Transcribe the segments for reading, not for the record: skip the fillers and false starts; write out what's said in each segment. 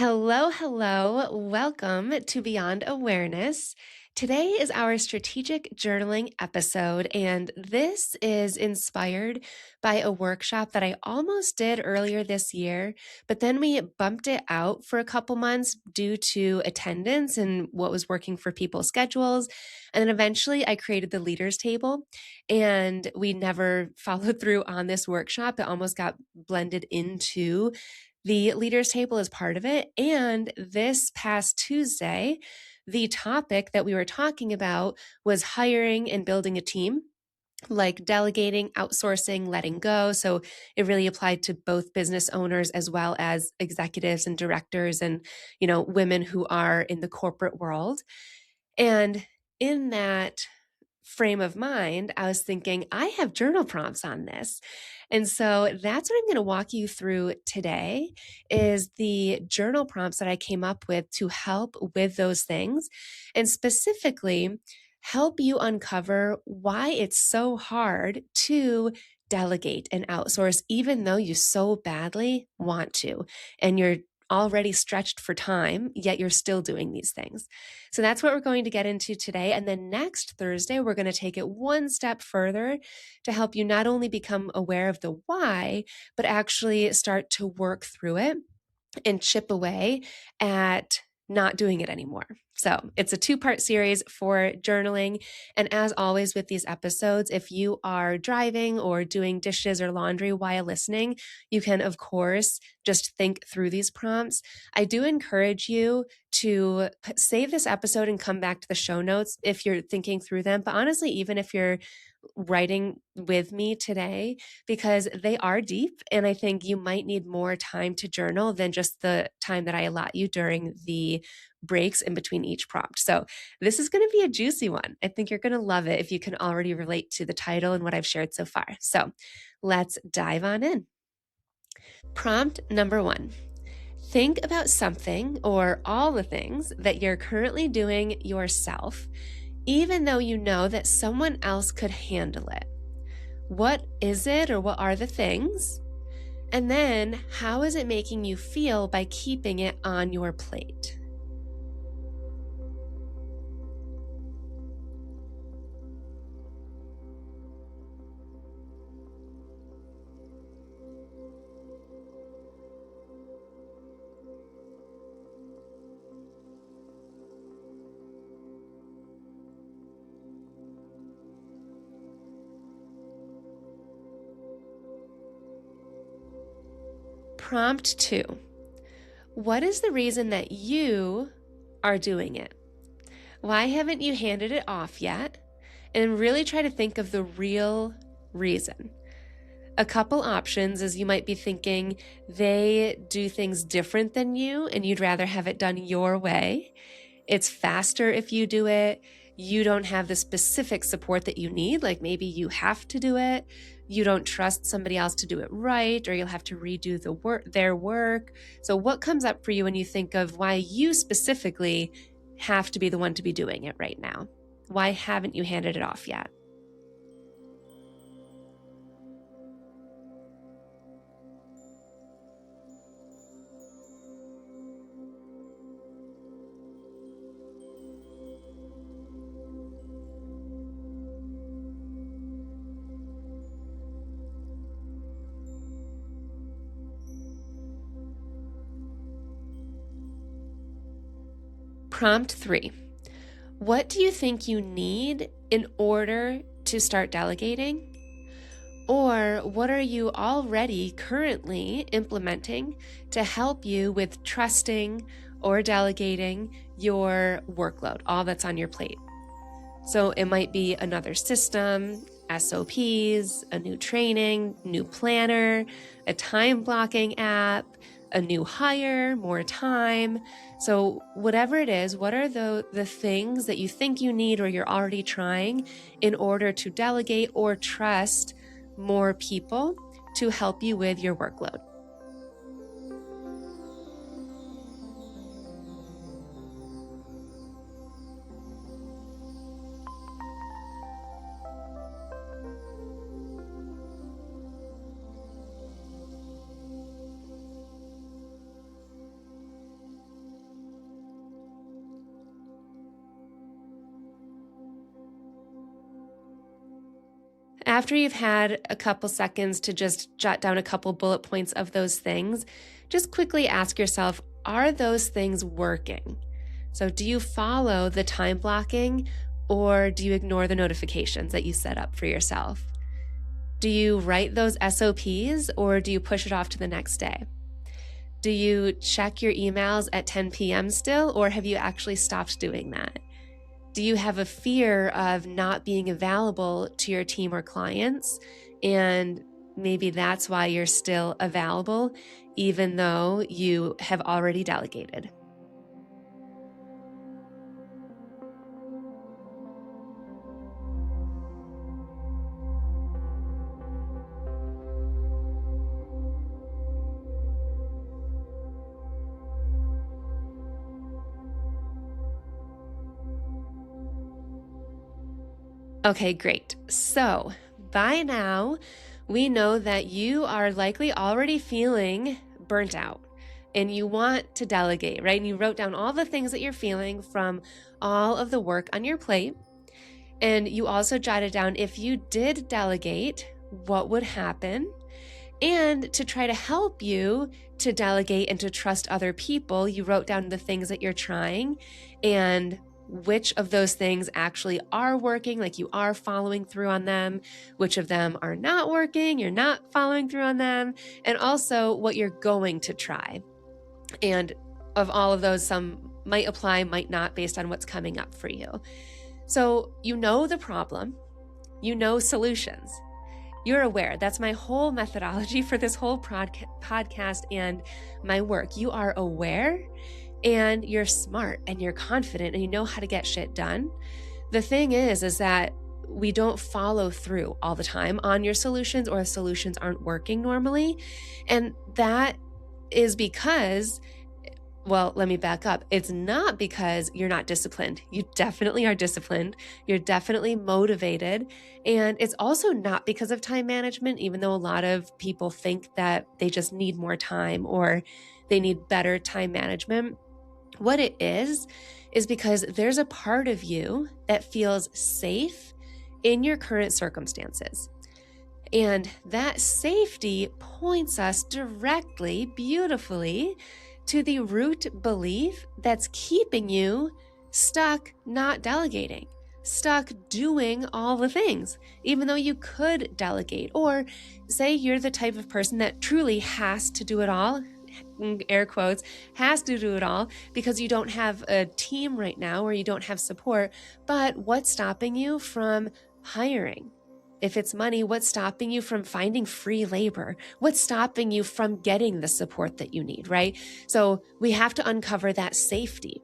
Hello, hello. Welcome to Beyond Awareness. Today is our strategic journaling episode, and this is inspired by a workshop that I almost did earlier this year, but then we bumped it out for a couple months due to attendance and what was working for people's schedules. And then eventually I created the leaders table, and we never followed through on this workshop. It almost got blended into the leaders table is part of it. And this past Tuesday, the topic that we were talking about was hiring and building a team, like delegating, outsourcing, letting go. So it really applied to both business owners as well as executives and directors and, women who are in the corporate world. And in that frame of mind, I was thinking, I have journal prompts on this. And so that's what I'm going to walk you through today is the journal prompts that I came up with to help with those things and specifically help you uncover why it's so hard to delegate and outsource, even though you so badly want to, and you're already stretched for time, yet you're still doing these things. So that's what we're going to get into today. And then next Thursday, we're going to take it one step further to help you not only become aware of the why, but actually start to work through it and chip away at not doing it anymore. So it's a two-part series for journaling. And as always with these episodes, if you are driving or doing dishes or laundry while listening, you can, of course, just think through these prompts. I do encourage you to save this episode and come back to the show notes if you're thinking through them. But honestly, even if you're writing with me today, because they are deep, and I think you might need more time to journal than just the time that I allot you during the breaks in between each prompt. So this is going to be a juicy one. I think you're going to love it if you can already relate to the title and what I've shared so far. So let's dive on in. Prompt number 1. Think about something or all the things that you're currently doing yourself, even though you know that someone else could handle it. What is it, or what are the things? And then how is it making you feel by keeping it on your plate? Prompt 2. What is the reason that you are doing it? Why haven't you handed it off yet? And really try to think of the real reason. A couple options is you might be thinking they do things different than you and you'd rather have it done your way. It's faster if you do it. You don't have the specific support that you need, like maybe you have to do it. You don't trust somebody else to do it right, or you'll have to redo their work. So what comes up for you when you think of why you specifically have to be the one to be doing it right now? Why haven't you handed it off yet? Prompt 3. What do you think you need in order to start delegating? Or what are you already currently implementing to help you with trusting or delegating your workload, all that's on your plate? So it might be another system, SOPs, a new training, new planner, a time blocking app, a new hire, more time. So whatever it is, what are the things that you think you need or you're already trying in order to delegate or trust more people to help you with your workload? After you've had a couple seconds to just jot down a couple bullet points of those things, just quickly ask yourself, are those things working? So do you follow the time blocking, or do you ignore the notifications that you set up for yourself? Do you write those SOPs, or do you push it off to the next day? Do you check your emails at 10 p.m. still, or have you actually stopped doing that? Do you have a fear of not being available to your team or clients? And maybe that's why you're still available, even though you have already delegated. Okay, great. So by now, we know that you are likely already feeling burnt out and you want to delegate, right? And you wrote down all the things that you're feeling from all of the work on your plate. And you also jotted down, if you did delegate, what would happen? And to try to help you to delegate and to trust other people, you wrote down the things that you're trying and which of those things actually are working, like you are following through on them, which of them are not working, you're not following through on them, and also what you're going to try. And of all of those, some might apply, might not, based on what's coming up for you. So you know the problem, you know solutions. You're aware. That's my whole methodology for this whole podcast and my work. You are aware and you're smart and you're confident and you know how to get shit done. The thing is that we don't follow through all the time on your solutions, or solutions aren't working normally. And that is because, well, let me back up. It's not because you're not disciplined. You definitely are disciplined. You're definitely motivated. And it's also not because of time management, even though a lot of people think that they just need more time or they need better time management. What it is because there's a part of you that feels safe in your current circumstances. And that safety points us directly, beautifully, to the root belief that's keeping you stuck not delegating, stuck doing all the things, even though you could delegate. Or say you're the type of person that truly has to do it all, air quotes, has to do it all because you don't have a team right now or you don't have support. But what's stopping you from hiring? If it's money, what's stopping you from finding free labor? What's stopping you from getting the support that you need, right? So we have to uncover that safety.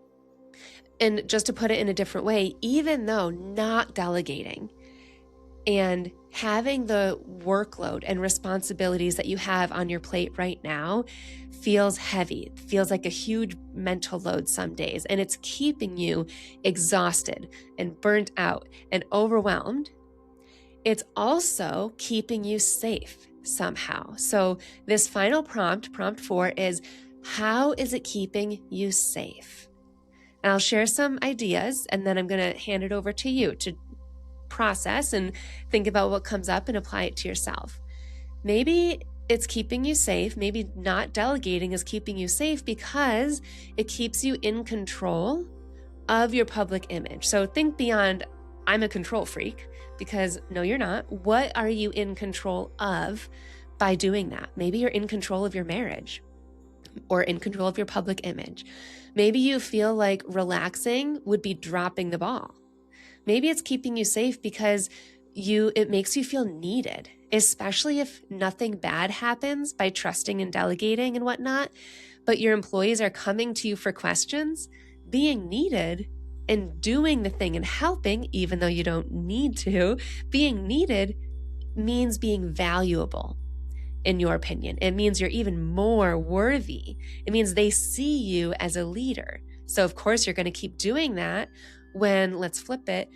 And just to put it in a different way, even though not delegating and having the workload and responsibilities that you have on your plate right now feels heavy, feels like a huge mental load some days, and it's keeping you exhausted and burnt out and overwhelmed, it's also keeping you safe somehow. So this final prompt 4, is how is it keeping you safe? And I'll share some ideas and then I'm going to hand it over to you to process and think about what comes up and apply it to yourself. Maybe it's keeping you safe. Maybe not delegating is keeping you safe because it keeps you in control of your public image. So think beyond, I'm a control freak, because no, you're not. What are you in control of by doing that? Maybe you're in control of your marriage or in control of your public image. Maybe you feel like relaxing would be dropping the ball. Maybe it's keeping you safe because it makes you feel needed, especially if nothing bad happens by trusting and delegating and whatnot, but your employees are coming to you for questions. Being needed and doing the thing and helping, even though you don't need to, being needed means being valuable, in your opinion. It means you're even more worthy. It means they see you as a leader. So of course you're going to keep doing that when, let's flip it,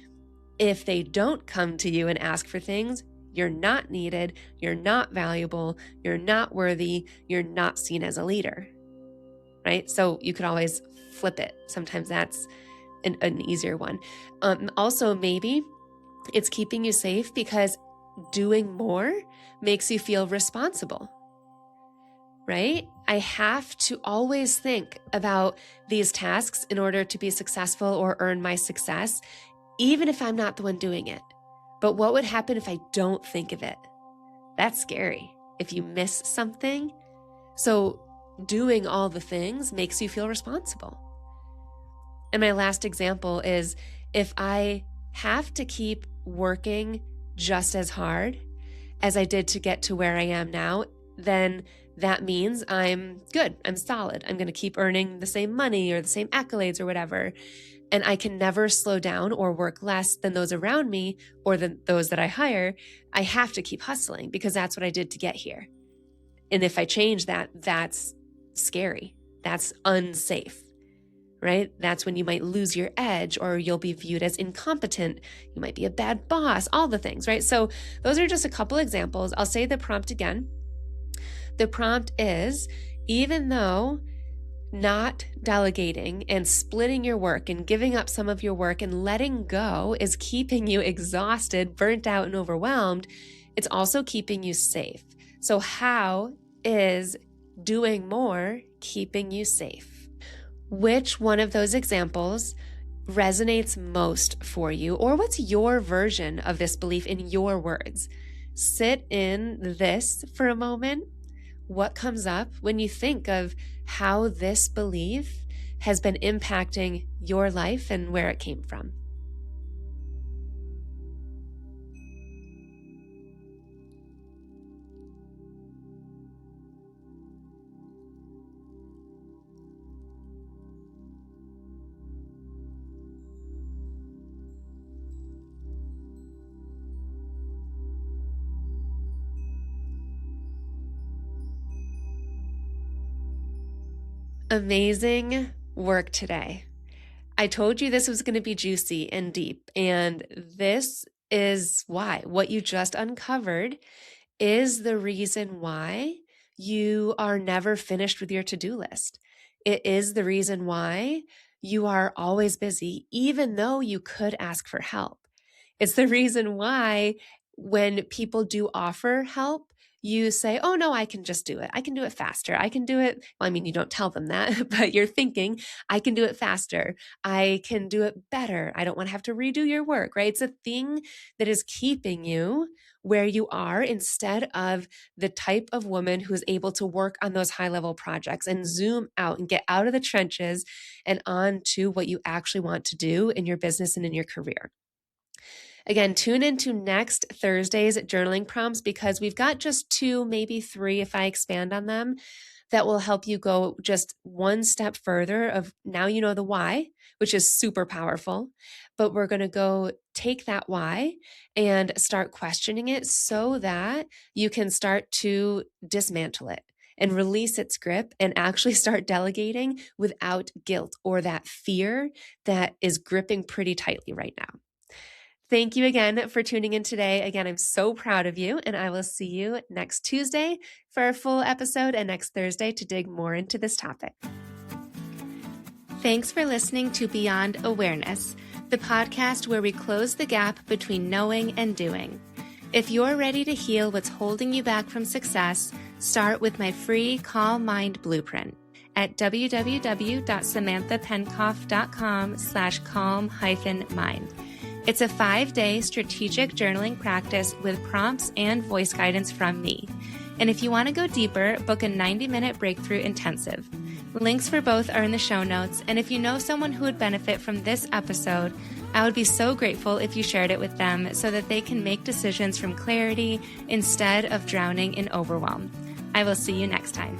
if they don't come to you and ask for things, you're not needed, you're not valuable, you're not worthy, you're not seen as a leader, right? So you could always flip it. Sometimes that's an easier one. Also, maybe it's keeping you safe because doing more makes you feel responsible, right? I have to always think about these tasks in order to be successful or earn my success, even if I'm not the one doing it. But what would happen if I don't think of it? That's scary. If you miss something. So doing all the things makes you feel responsible. And my last example is if I have to keep working just as hard as I did to get to where I am now, then that means I'm good. I'm solid. I'm going to keep earning the same money or the same accolades or whatever. And I can never slow down or work less than those around me or than those that I hire. I have to keep hustling because that's what I did to get here. And if I change that, that's scary. That's unsafe, right? That's when you might lose your edge or you'll be viewed as incompetent. You might be a bad boss, all the things, right? So those are just a couple examples. I'll say the prompt again. The prompt is, even though not delegating and splitting your work and giving up some of your work and letting go is keeping you exhausted, burnt out, and overwhelmed, it's also keeping you safe. So how is doing more keeping you safe? Which one of those examples resonates most for you? Or what's your version of this belief in your words? Sit in this for a moment. What comes up when you think of how this belief has been impacting your life and where it came from? Amazing work today. I told you this was going to be juicy and deep, and this is why. What you just uncovered is the reason why you are never finished with your to-do list. It is the reason why you are always busy, even though you could ask for help. It's the reason why when people do offer help, you say, oh no, I can just do it. I can do it faster. I can do it. Well, I mean, you don't tell them that, but you're thinking, I can do it faster. I can do it better. I don't want to have to redo your work, right? It's a thing that is keeping you where you are instead of the type of woman who is able to work on those high-level projects and zoom out and get out of the trenches and on to what you actually want to do in your business and in your career. Again, tune into next Thursday's journaling prompts because we've got just 2, maybe 3 if I expand on them, that will help you go just one step further of now you know the why, which is super powerful, but we're going to go take that why and start questioning it so that you can start to dismantle it and release its grip and actually start delegating without guilt or that fear that is gripping pretty tightly right now. Thank you again for tuning in today. Again, I'm so proud of you, and I will see you next Tuesday for a full episode and next Thursday to dig more into this topic. Thanks for listening to Beyond Awareness, the podcast where we close the gap between knowing and doing. If you're ready to heal what's holding you back from success, start with my free Calm Mind Blueprint at www.samanthapenkoff.com/calm-mind. It's a 5-day strategic journaling practice with prompts and voice guidance from me. And if you want to go deeper, book a 90-minute breakthrough intensive. Links for both are in the show notes. And if you know someone who would benefit from this episode, I would be so grateful if you shared it with them so that they can make decisions from clarity instead of drowning in overwhelm. I will see you next time.